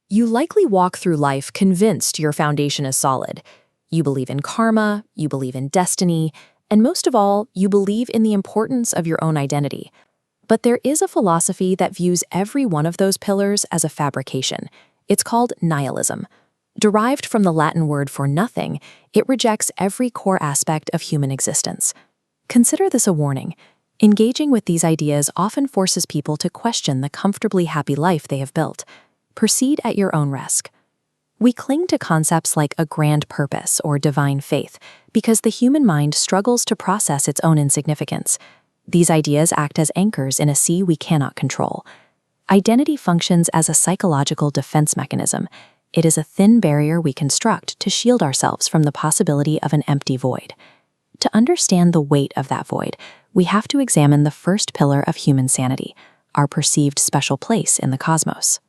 You likely walk through life convinced your foundation is solid. You believe in karma, you believe in destiny, and most of all, you believe in the importance of your own identity. But there is a philosophy that views every one of those pillars as a fabrication. It's called nihilism. Derived from the Latin word for nothing, it rejects every core aspect of human existence. Consider this a warning. Engaging with these ideas often forces people to question the comfortably happy life they have built. Proceed at your own risk. We cling to concepts like a grand purpose or divine faith because the human mind struggles to process its own insignificance. These ideas act as anchors in a sea we cannot control. Identity functions as a psychological defense mechanism. It is a thin barrier we construct to shield ourselves from the possibility of an empty void. To understand the weight of that void, we have to examine the first pillar of human sanity, our perceived special place in the cosmos.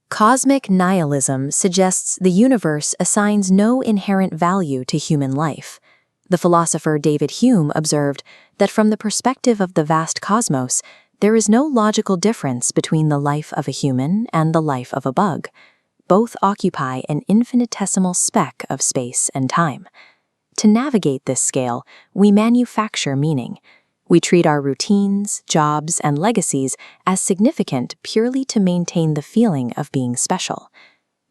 Cosmic nihilism suggests the universe assigns no inherent value to human life. The philosopher David Hume observed that from the perspective of the vast cosmos, there is no logical difference between the life of a human and the life of a bug. Both occupy an infinitesimal speck of space and time. To navigate this scale, we manufacture meaning. We treat our routines, jobs, and legacies as significant purely to maintain the feeling of being special.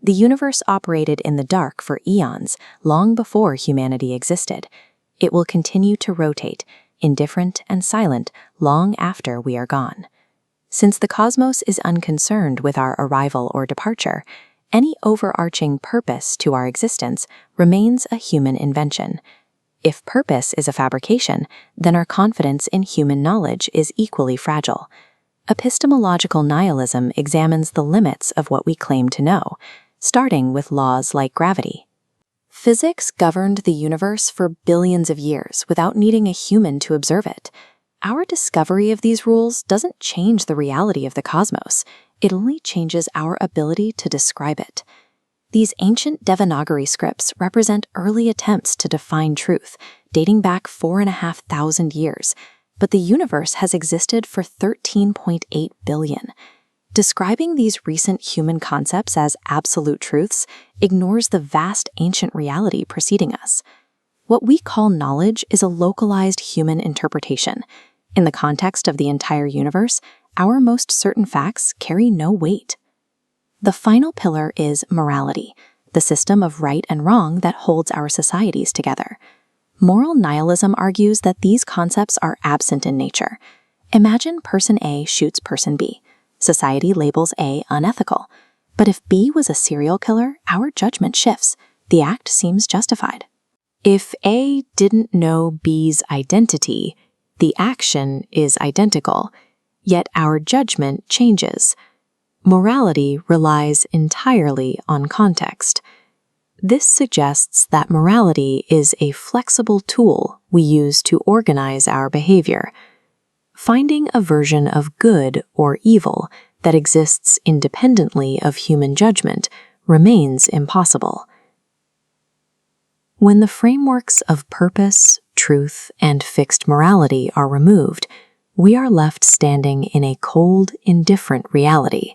The universe operated in the dark for eons, long before humanity existed. It will continue to rotate, indifferent and silent, long after we are gone. Since the cosmos is unconcerned with our arrival or departure, any overarching purpose to our existence remains a human invention. If purpose is a fabrication, then our confidence in human knowledge is equally fragile. Epistemological nihilism examines the limits of what we claim to know, starting with laws like gravity. Physics governed the universe for billions of years without needing a human to observe it. Our discovery of these rules doesn't change the reality of the cosmos. It only changes our ability to describe it. These ancient Devanagari scripts represent early attempts to define truth, dating back 4,500 years, but the universe has existed for 13.8 billion. Describing these recent human concepts as absolute truths ignores the vast ancient reality preceding us. What we call knowledge is a localized human interpretation. In the context of the entire universe, our most certain facts carry no weight. The final pillar is morality, the system of right and wrong that holds our societies together. Moral nihilism argues that these concepts are absent in nature. Imagine person A shoots person B. Society labels A unethical. But if B was a serial killer, our judgment shifts. The act seems justified. If A didn't know B's identity, the action is identical, yet our judgment changes. Morality relies entirely on context. This suggests that morality is a flexible tool we use to organize our behavior. Finding a version of good or evil that exists independently of human judgment remains impossible. When the frameworks of purpose, truth, and fixed morality are removed, we are left standing in a cold, indifferent reality.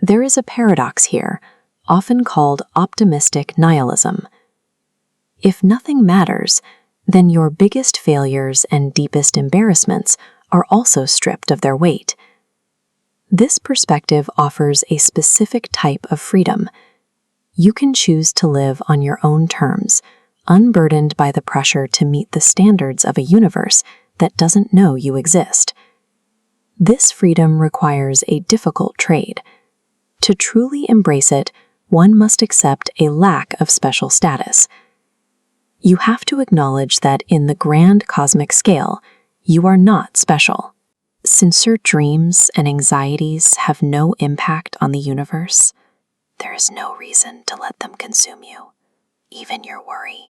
There is a paradox here, often called optimistic nihilism. If nothing matters, then your biggest failures and deepest embarrassments are also stripped of their weight. This perspective offers a specific type of freedom. You can choose to live on your own terms, unburdened by the pressure to meet the standards of a universe that doesn't know you exist. This freedom requires a difficult trade. To truly embrace it, one must accept a lack of special status. You have to acknowledge that in the grand cosmic scale, you are not special. Since your dreams and anxieties have no impact on the universe, there is no reason to let them consume you, even your worry.